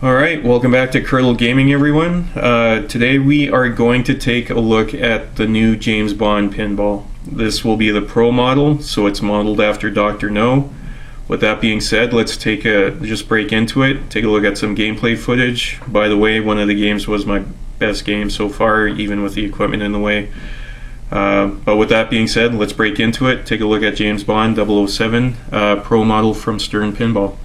Alright, welcome back to Curdle Gaming, everyone. Today we are going to take a look at the new James Bond pinball. This will be the Pro model, so it's modeled after Dr. No. With that being said, let's just break into it, take a look at some gameplay footage. By the way, one of the games was my best game so far, even with the equipment in the way. But with that being said, let's break into it, take a look at James Bond 007 Pro model from Stern Pinball.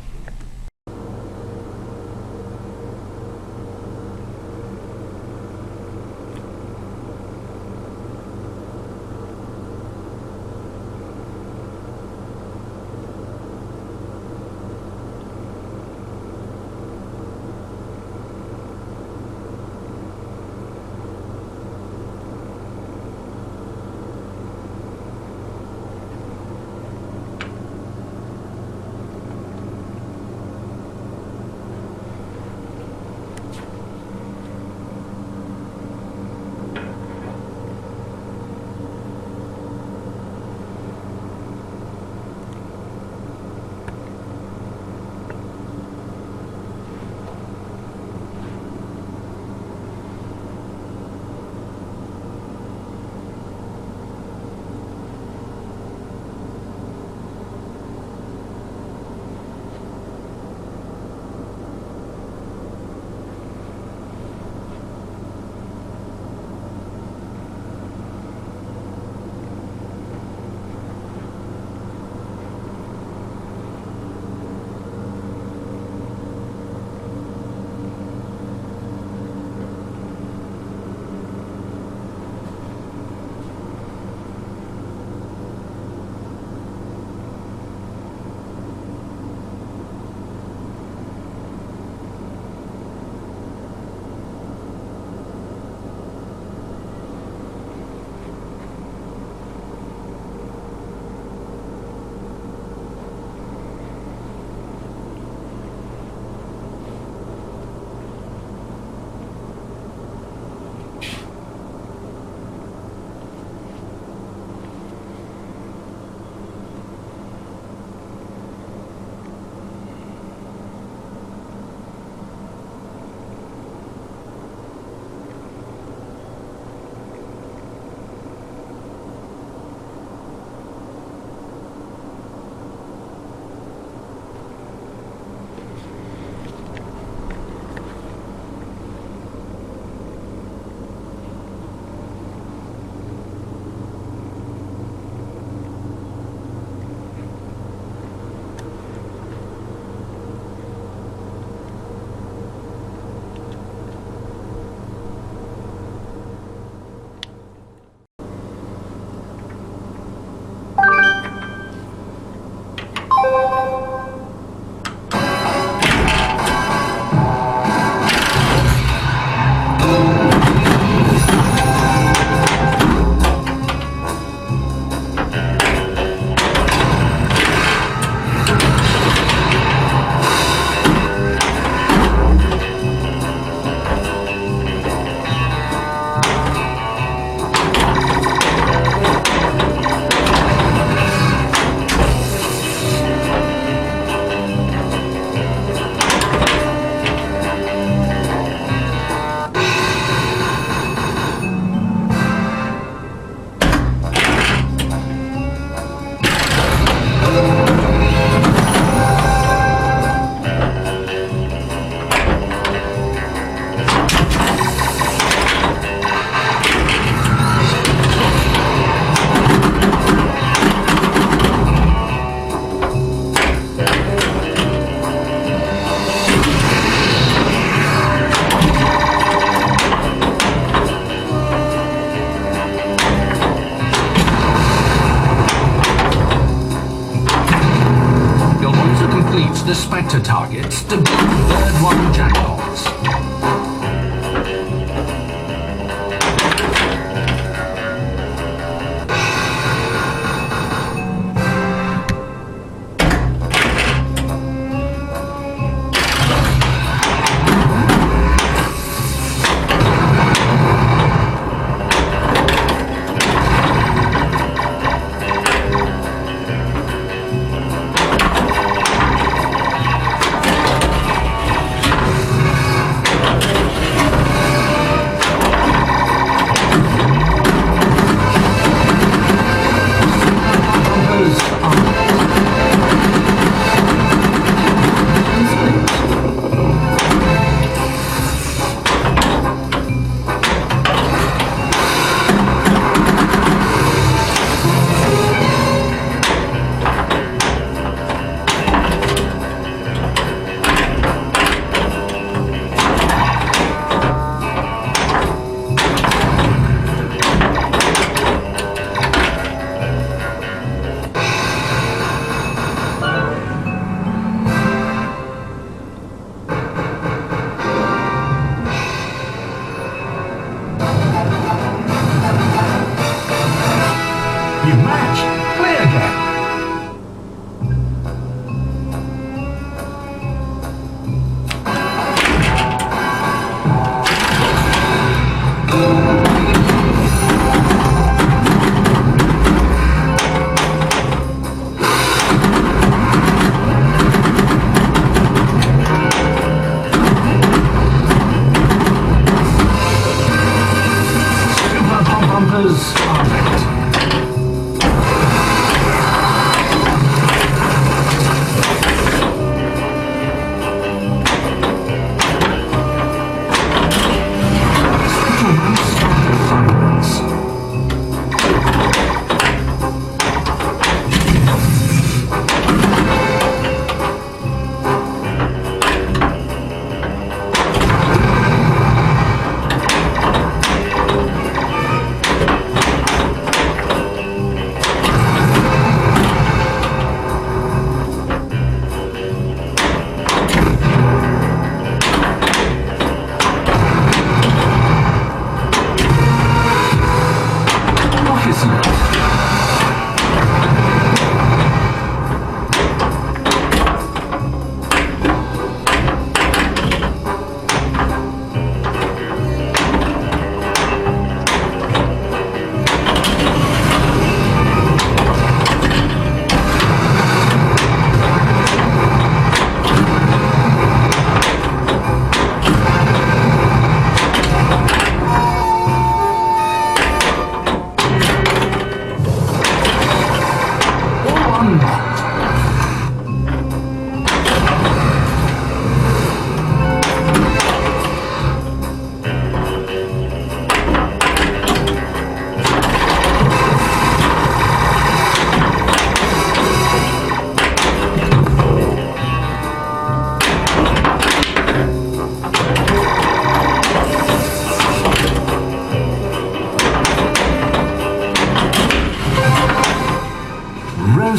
The Spectre targets to build third one jackpots.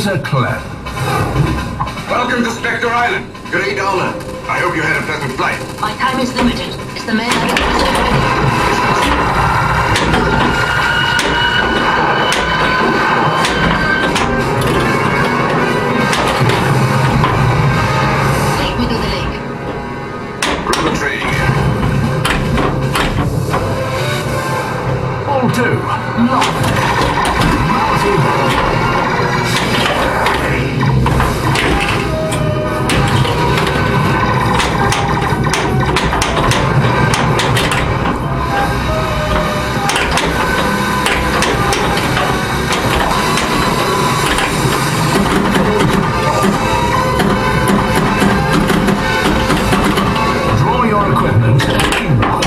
Officer Clem. Welcome to Spectre Island. Great honor. I hope you had a pleasant flight. My time is limited. Is the man having a Take me to the lake. Group trading here. All two. Lock. Draw your equipment. Pinball.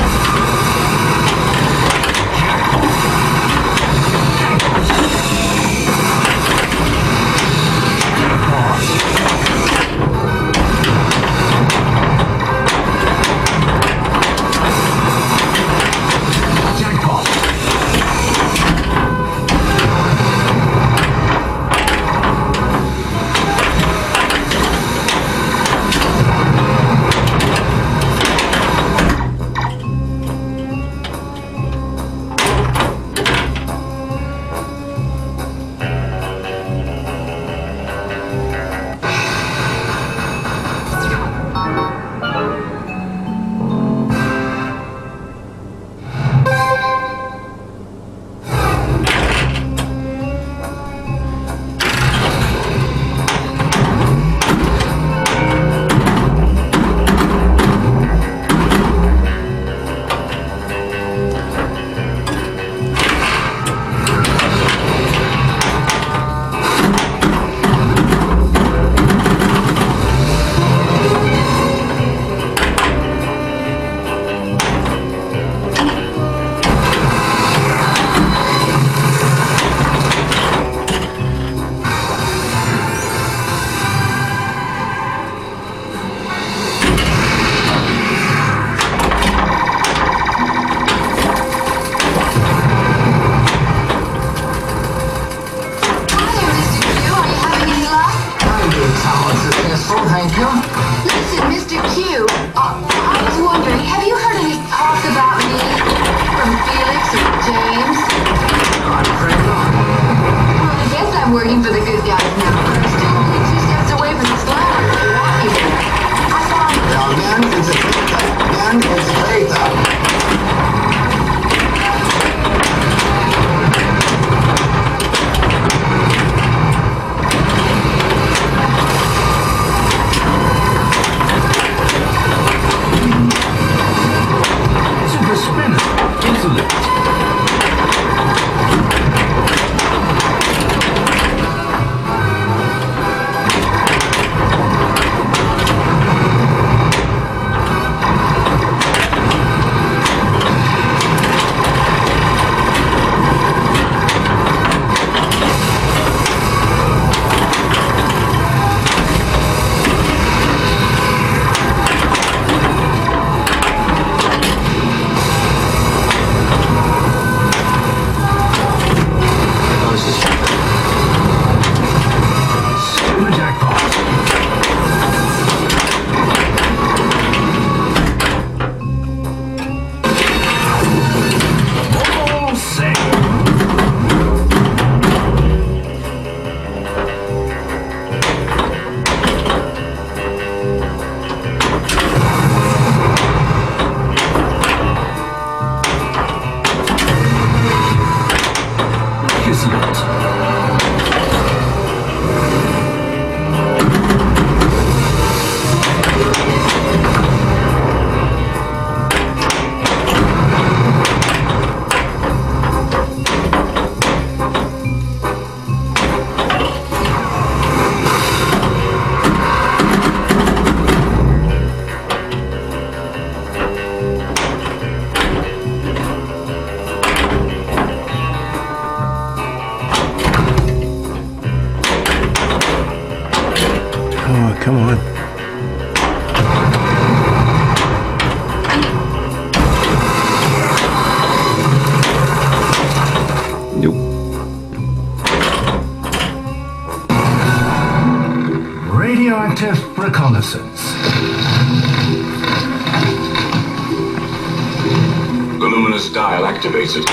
dial activated.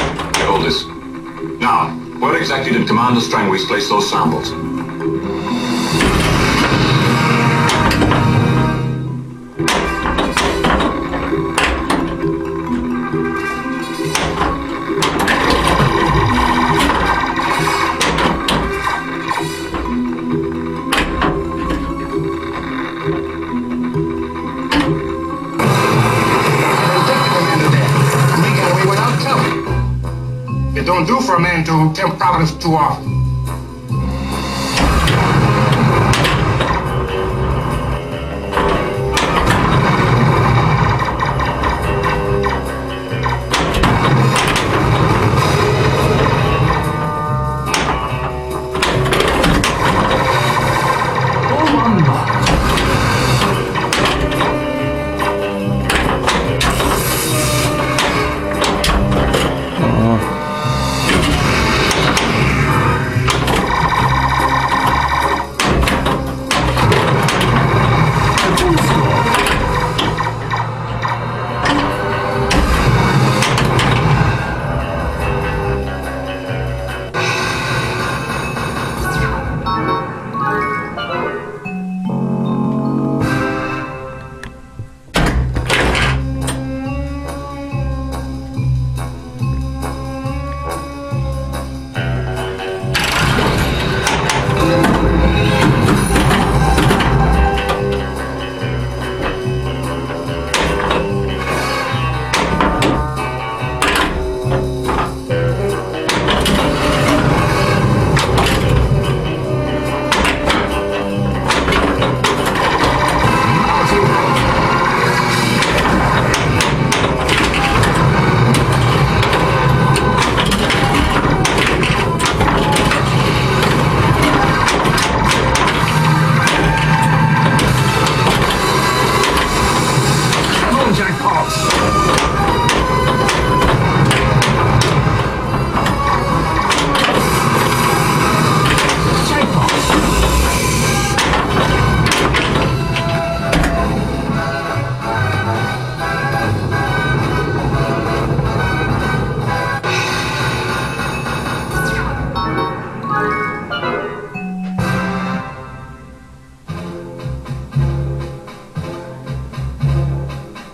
Hold this. Now, where exactly did Commander Strangways place those samples? It don't do for a man to tempt Providence too often.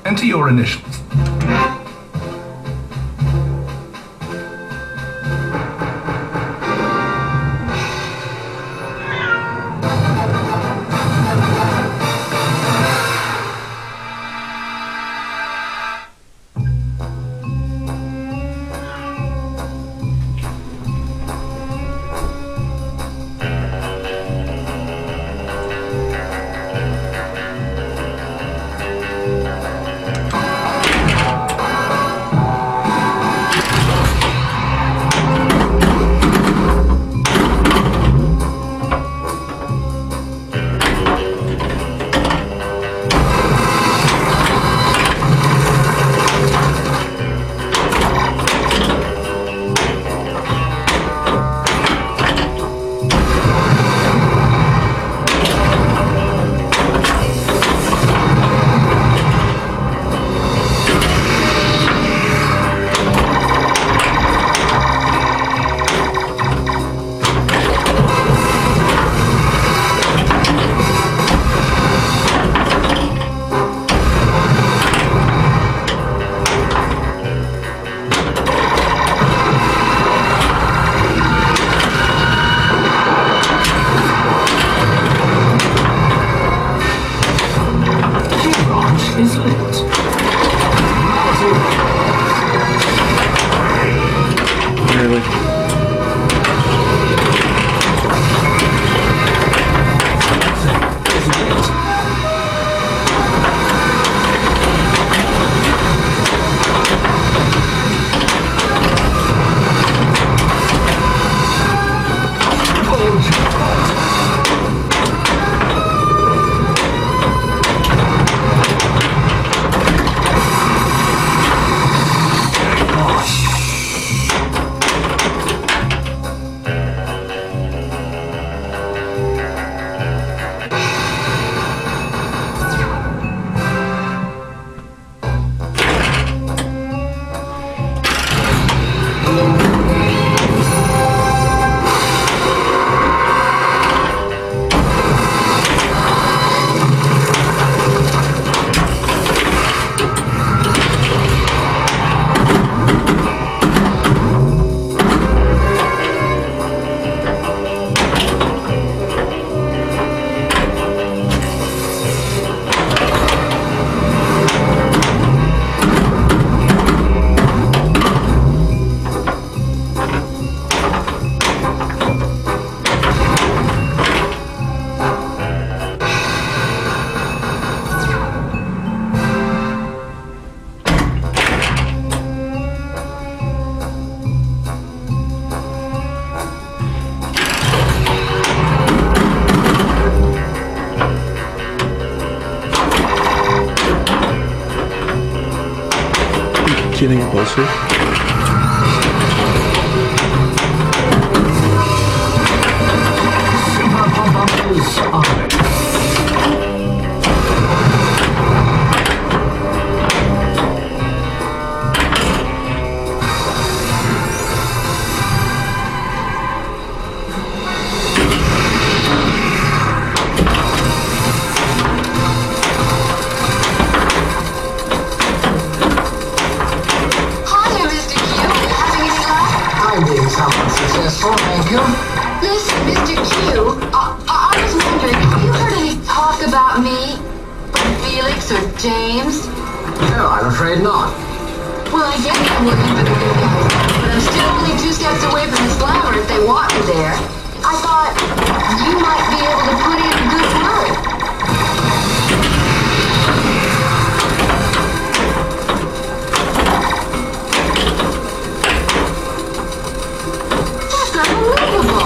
Enter your initials. Getting closer. Super pump-up is on. Successful, thank you. Listen, Mr. Q, I was wondering, have you heard any talk about me? From Felix or James? No, I'm afraid not. Well, I guess I'm looking for the good guys, but I'm still only 2 steps away from the slammer if they want me there. I thought you might be able to put in a good word. That's unbelievable.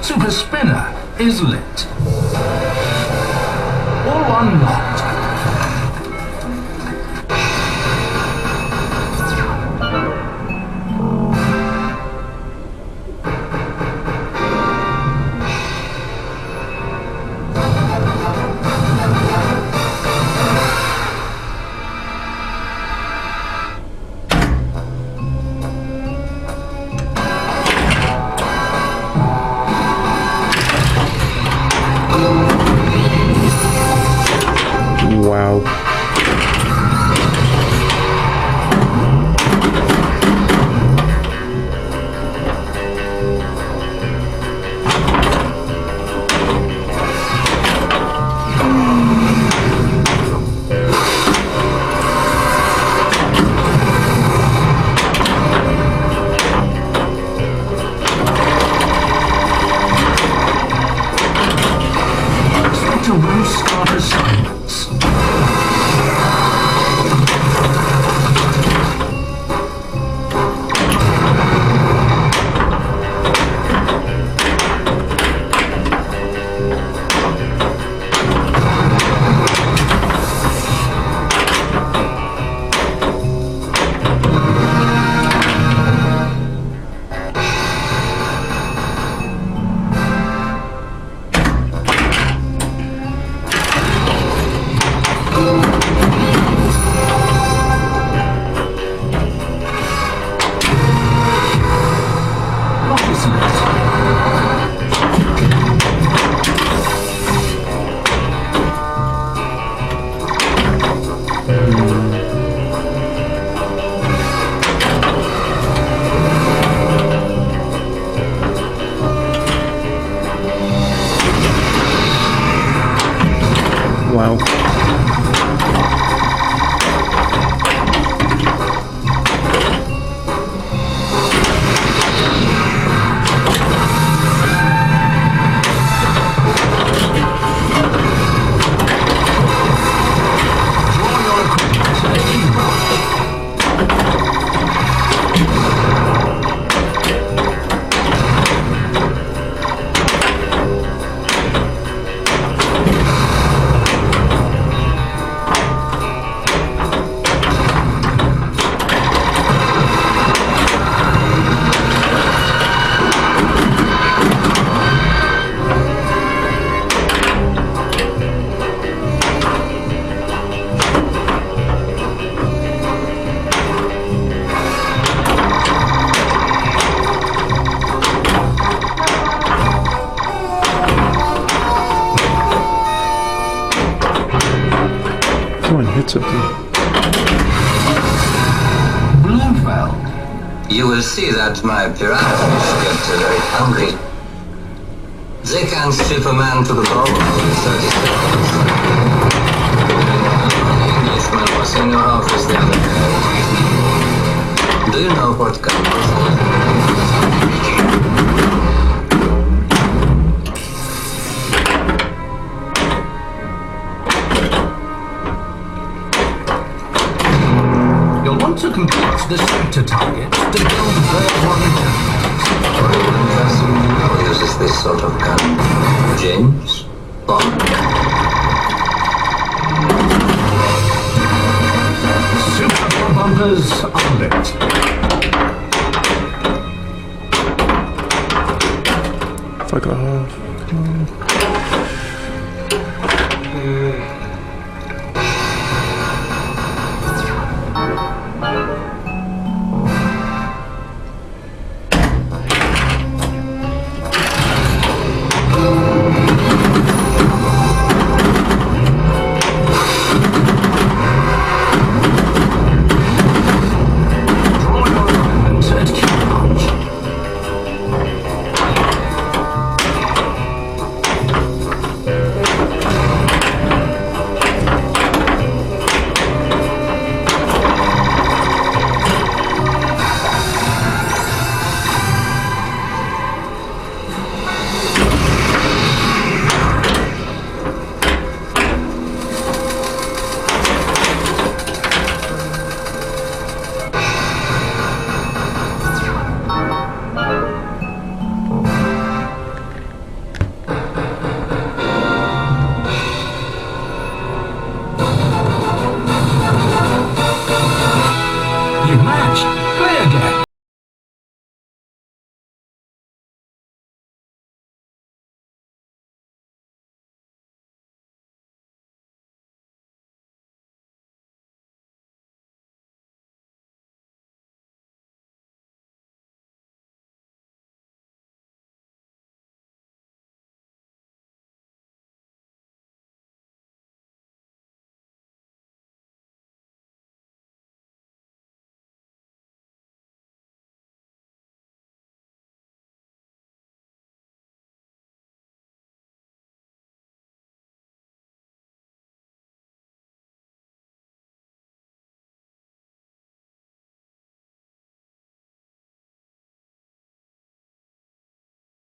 Super Spinner is lit. All unlocked. Wow. Expect a one-start assignments. Office lit. Wow. Draw your equipment to the keyboard. Come on, hit something. Blue bell. You will see that my piranha fish get very hungry. They can strip a man to the bone in 30 seconds. Englishman was in your office the other day. Do you know what kind of... You'll want to complete the sector targets to build bird one templates. Who uses this sort of gun? James Bond. Super bumpers on it. Fuck off. Draw your alignment at Q launch. You matched. Play again.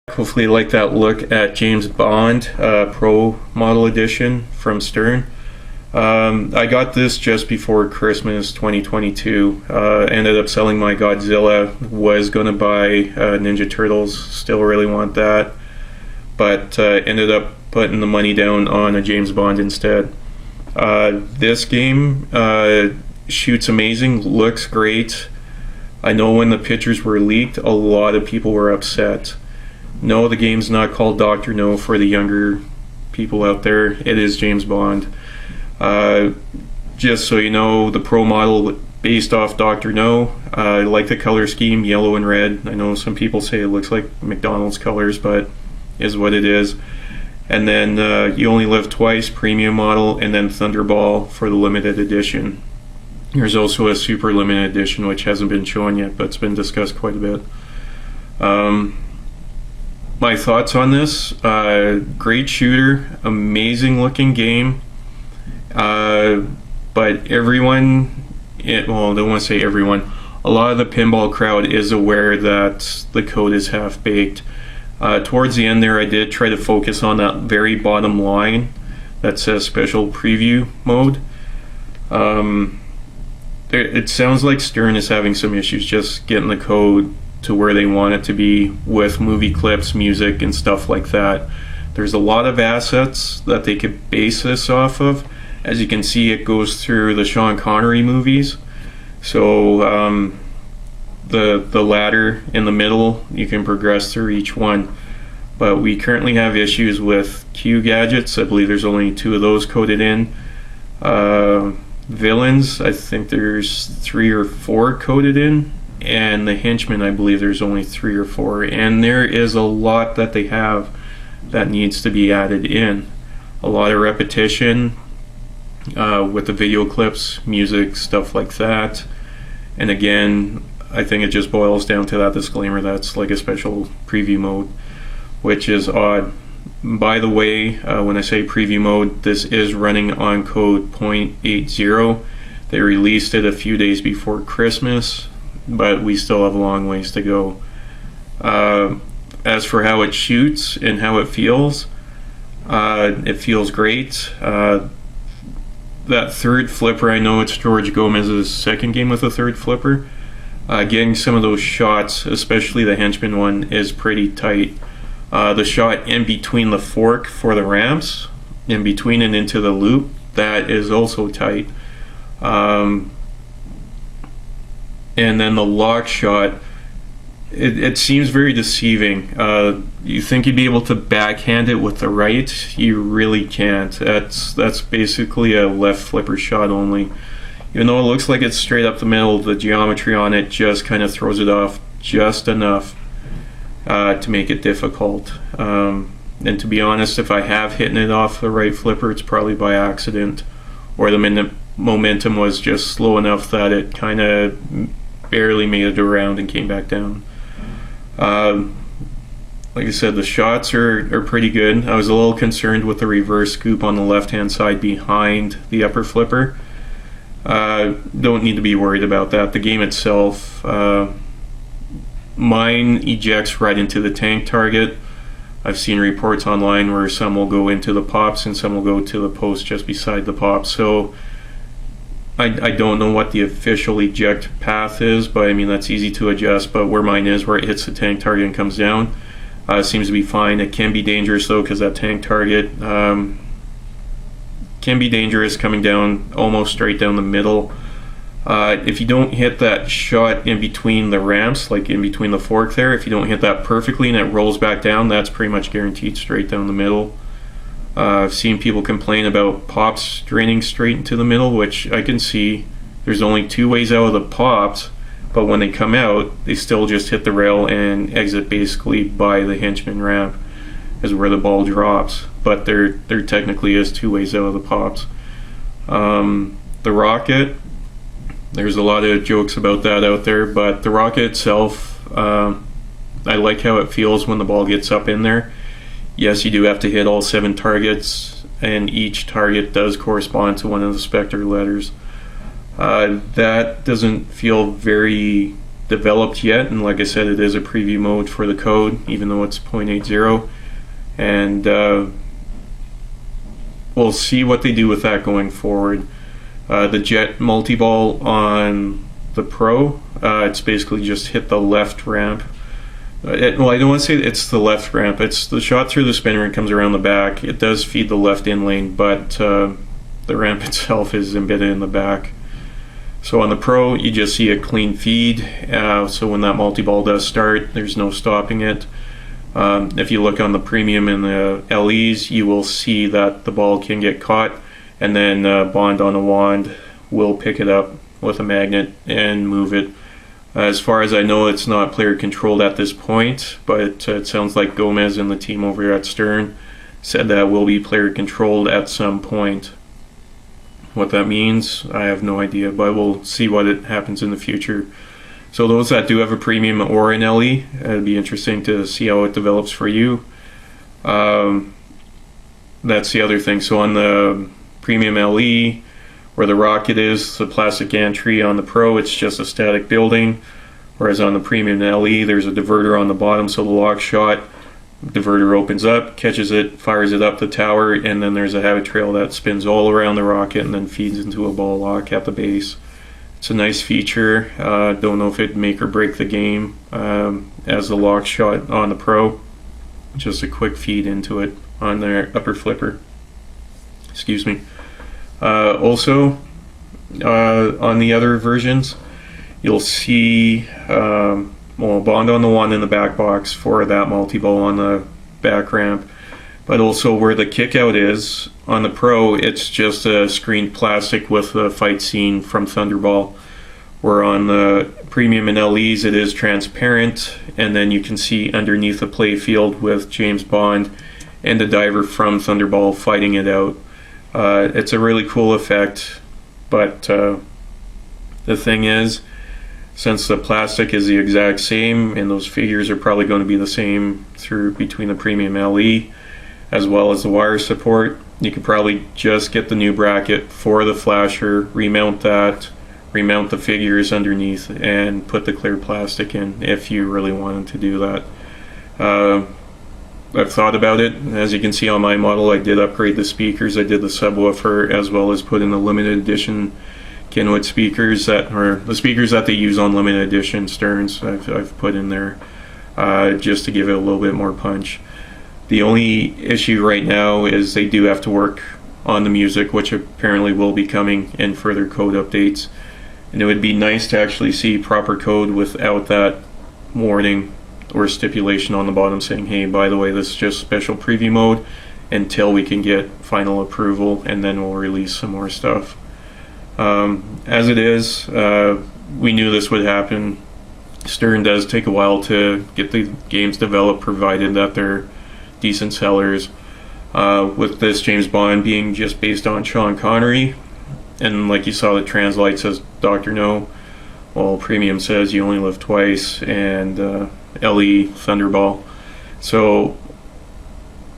Hopefully you like that look at James Bond Pro Model Edition from Stern. I got this just before Christmas 2022. Ended up selling my Godzilla. Was going to buy Ninja Turtles. Still really want that. But ended up putting the money down on a James Bond instead. This game shoots amazing. Looks great. I know when the pictures were leaked, a lot of people were upset. No, the game's not called Dr. No for the younger people out there. It is James Bond. Just so you know, the Pro model based off Dr. No. I like the color scheme, yellow and red. I know some people say it looks like McDonald's colors, but is what it is. And then You Only Live Twice, premium model, and then Thunderball for the limited edition. There's also a super limited edition which hasn't been shown yet, but it's been discussed quite a bit. My thoughts on this: great shooter, amazing looking game, but everyone, well, I don't want to say everyone, a lot of the pinball crowd is aware that the code is half-baked. Towards the end there, I did try to focus on that very bottom line that says special preview mode. It sounds like Stern is having some issues just getting the code to where they want it to be with movie clips, music, and stuff like that. There's a lot of assets that they could base this off of. As you can see, it goes through the Sean Connery movies. So the ladder in the middle, you can progress through each one. But we currently have issues with Q gadgets. I believe there's only 2 of those coded in. Villains, I think there's 3 or 4 coded in. And the henchmen, I believe there's only 3 or 4. And there is a lot that they have that needs to be added in. A lot of repetition with the video clips, music, stuff like that. And again, I think it just boils down to that disclaimer that's like a special preview mode, which is odd. By the way, when I say preview mode, this is running on code 0.80. They released it a few days before Christmas, but we still have a long ways to go. As for how it shoots and how it feels great. That third flipper, I know it's George Gomez's second game with a third flipper. Getting some of those shots, especially the henchman one, is pretty tight. The shot in between the fork for the ramps, in between and into the loop, that is also tight. And then the lock shot, it seems very deceiving. You think you'd be able to backhand it with the right, you really can't. That's basically a left flipper shot only. Even though it looks like it's straight up the middle, the geometry on it just kind of throws it off just enough to make it difficult. And to be honest, if I have hit it off the right flipper, it's probably by accident, or the momentum was just slow enough that it kind of barely made it around and came back down. Like I said, the shots are pretty good. I was a little concerned with the reverse scoop on the left hand side behind the upper flipper. Don't need to be worried about that. The game itself, mine ejects right into the tank target. I've seen reports online where some will go into the pops and some will go to the post just beside the pops. So I don't know what the official eject path is, but I mean that's easy to adjust. But where mine is, where it hits the tank target and comes down, seems to be fine. It can be dangerous though, because that tank target can be dangerous coming down almost straight down the middle. If you don't hit that shot in between the ramps, like in between the fork there, if you don't hit that perfectly and it rolls back down, that's pretty much guaranteed straight down the middle. I've seen people complain about pops draining straight into the middle, which I can see. There's only two ways out of the pops, but when they come out, they still just hit the rail and exit basically by the henchman ramp is where the ball drops. But there technically is two ways out of the pops. The rocket, there's a lot of jokes about that out there, but the rocket itself, I like how it feels when the ball gets up in there. Yes, you do have to hit all 7 targets, and each target does correspond to one of the Spectre letters. That doesn't feel very developed yet, and like I said, it is a preview mode for the code, even though it's 0.80. And we'll see what they do with that going forward. The jet multi-ball on the Pro, it's basically just hit the left ramp. Well, I don't want to say it's the left ramp. It's the shot through the spinner and comes around the back. It does feed the left in lane, but the ramp itself is embedded in the back. So on the Pro, you just see a clean feed. So when that multi-ball does start, there's no stopping it. If you look on the Premium and the LEs, you will see that the ball can get caught, and then Bond on a wand will pick it up with a magnet and move it. As far as I know, it's not player controlled at this point, but it sounds like Gomez and the team over at Stern said that it will be player controlled at some point. What that means, I have no idea, but we'll see what it happens in the future. So those that do have a Premium or an LE, it'd be interesting to see how it develops for you. That's the other thing. So on the Premium LE, where the rocket is, the plastic gantry. On the Pro, it's just a static building, whereas on the Premium LE, there's a diverter on the bottom, so the lock shot, diverter opens up, catches it, fires it up the tower, and then there's a habit trail that spins all around the rocket and then feeds into a ball lock at the base. It's a nice feature. Don't know if it'd make or break the game as the lock shot on the Pro. Just a quick feed into it on their upper flipper. Excuse me. Also, on the other versions, you'll see Bond on the one in the back box for that multi-ball on the back ramp, but also where the kickout is on the Pro, it's just a screened plastic with the fight scene from Thunderball, where on the Premium and LEs it is transparent, and then you can see underneath the play field with James Bond and the diver from Thunderball fighting it out. It's a really cool effect, but the thing is, Since the plastic is the exact same, and those figures are probably going to be the same through between the premium LE as well as the wire support, you could probably just get the new bracket for the flasher, remount that, remount the figures underneath, and put the clear plastic in if you really wanted to do that. I've thought about it. As you can see on my model, I did upgrade the speakers. I did the subwoofer, as well as put in the limited edition Kenwood speakers, that are the speakers that they use on limited edition Sterns. I've put in there just to give it a little bit more punch. The only issue right now is they do have to work on the music, which apparently will be coming in further code updates. And it would be nice to actually see proper code without that warning or stipulation on the bottom saying, hey, by the way, this is just special preview mode until we can get final approval, and then we'll release some more stuff. As it is, we knew this would happen. Stern does take a while to get the games developed, provided that they're decent sellers. With this James Bond being just based on Sean Connery, and like you saw, the translate says Dr. No, while Premium says You Only Live Twice, and LE Thunderball. So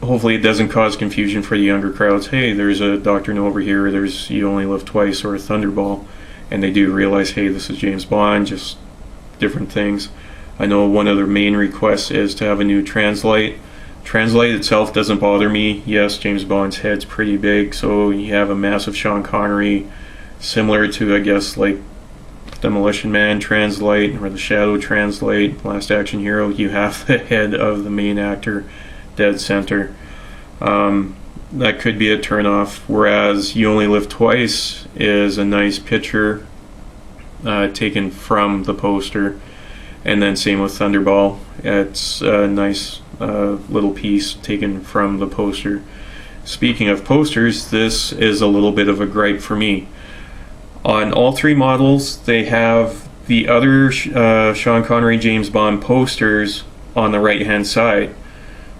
hopefully it doesn't cause confusion for the younger crowds. Hey, there's a Dr. No over here, there's You Only Live Twice or a Thunderball, and they do realize, hey, this is James Bond, just different things. I know one of their main requests is to have a new translate. Translate itself doesn't bother me. Yes, James Bond's head's pretty big, so you have a massive Sean Connery, similar to, I guess, like Demolition Man translate or the Shadow translate, Last Action Hero. You have the head of the main actor dead center. That could be a turnoff, whereas You Only Live Twice is a nice picture taken from the poster, and then same with Thunderball. It's a nice little piece taken from the poster. Speaking of posters, this is a little bit of a gripe for me. On all three models, they have the other Sean Connery James Bond posters on the right hand side.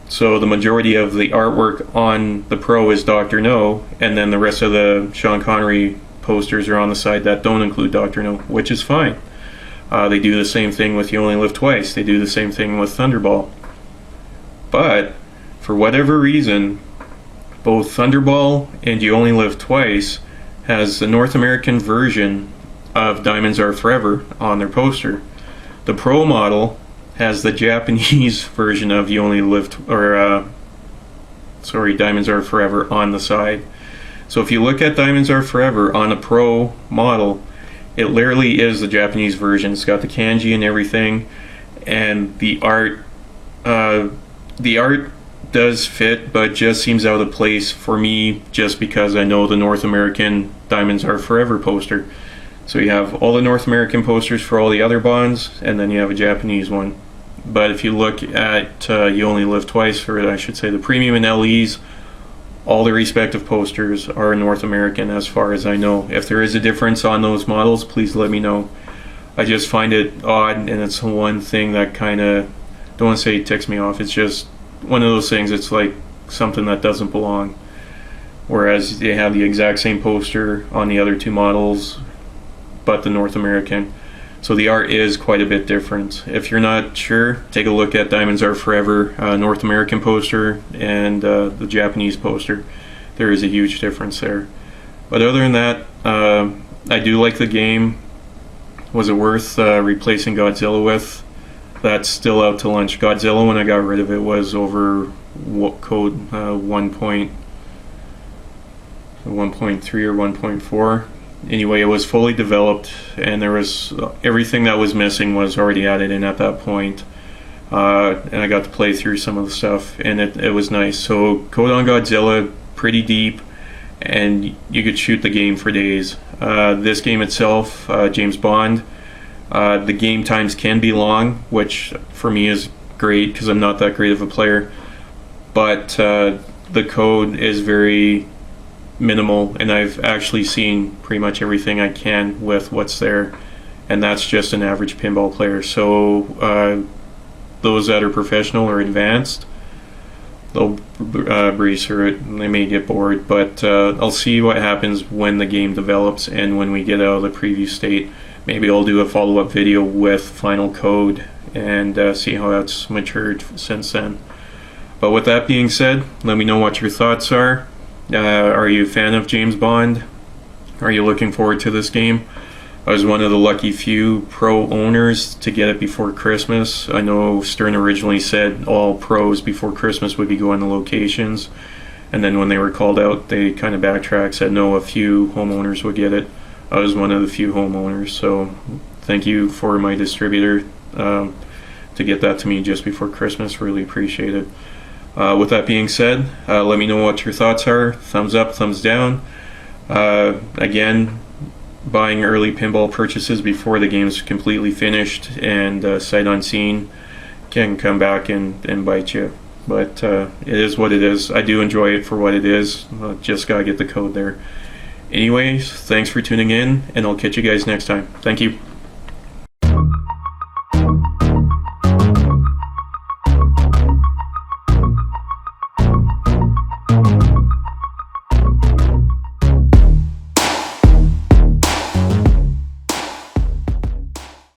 So the majority of the artwork on the Pro is Dr. No, and then the rest of the Sean Connery posters are on the side that don't include Dr. No, which is fine. They do the same thing with You Only Live Twice. They do the same thing with Thunderball. But for whatever reason, both Thunderball and You Only Live Twice has the North American version of Diamonds Are Forever on their poster. The Pro model has the Japanese version of You Only Live Diamonds Are Forever on the side. So if you look at Diamonds Are Forever on a Pro model, it literally is the Japanese version. It's got the kanji and everything, and the art does fit, but just seems out of place for me, just because I know the North American Diamonds Are Forever poster. So you have all the North American posters for all the other Bonds, and then you have a Japanese one. But if you look at You Only Live Twice, or I should say the Premium and LEs, all the respective posters are North American as far as I know. If there is a difference on those models, please let me know. I just find it odd, and it's the one thing that kind of, don't want to say it ticks me off, it's just one of those things. It's like something that doesn't belong. Whereas they have the exact same poster on the other two models, but the North American. So the art is quite a bit different. If you're not sure, take a look at Diamonds Are Forever North American poster and the Japanese poster. There is a huge difference there. But other than that, I do like the game. Was it worth replacing Godzilla with? That's still out to lunch. Godzilla, when I got rid of it, was over code 1.3 or 1.4. Anyway, it was fully developed, and there was everything that was missing was already added in at that point. And I got to play through some of the stuff, and it was nice. So code on Godzilla, pretty deep, and you could shoot the game for days. This game itself, James Bond, the game times can be long, which for me is great because I'm not that great of a player. But the code is very minimal, and I've actually seen pretty much everything I can with what's there, and that's just an average pinball player. So those that are professional or advanced, they'll breeze through it, and they may get bored, but I'll see what happens when the game develops and when we get out of the preview state. maybe I'll do a follow-up video with final code and see how that's matured since then. But with that being said, let me know what your thoughts are. Are you a fan of James Bond? Are you looking forward to this game? I was one of the lucky few pro owners to get it before Christmas. I know Stern originally said all pros before Christmas would be going to locations, and then when they were called out, they kind of backtracked, said no, a few homeowners would get it. I was one of the few homeowners, so thank you for my distributor to get that to me just before Christmas. Really appreciate it. With that being said, let me know what your thoughts are. Thumbs up, thumbs down. Again, buying early pinball purchases before the game's completely finished and sight unseen can come back and bite you. But it is what it is. I do enjoy it for what it is. Just gotta get the code there. Anyways, thanks for tuning in, and I'll catch you guys next time. Thank you.